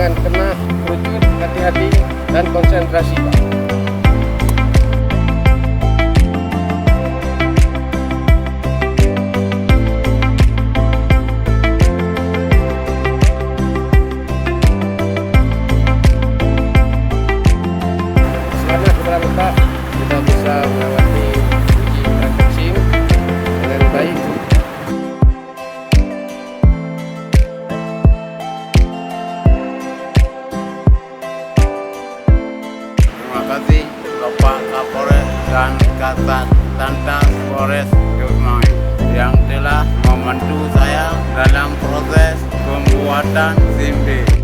dengan tenang, kerucut, hati-hati, dan konsentrasi, Pak. Selamat kepada Pak, kita bisa melewati uji praktek SIM dengan baik. Terima kasih Bapak Kapolres dan Kasat Lantas Polres Jemai yang telah membantu saya dalam proses pembuatan SIM B.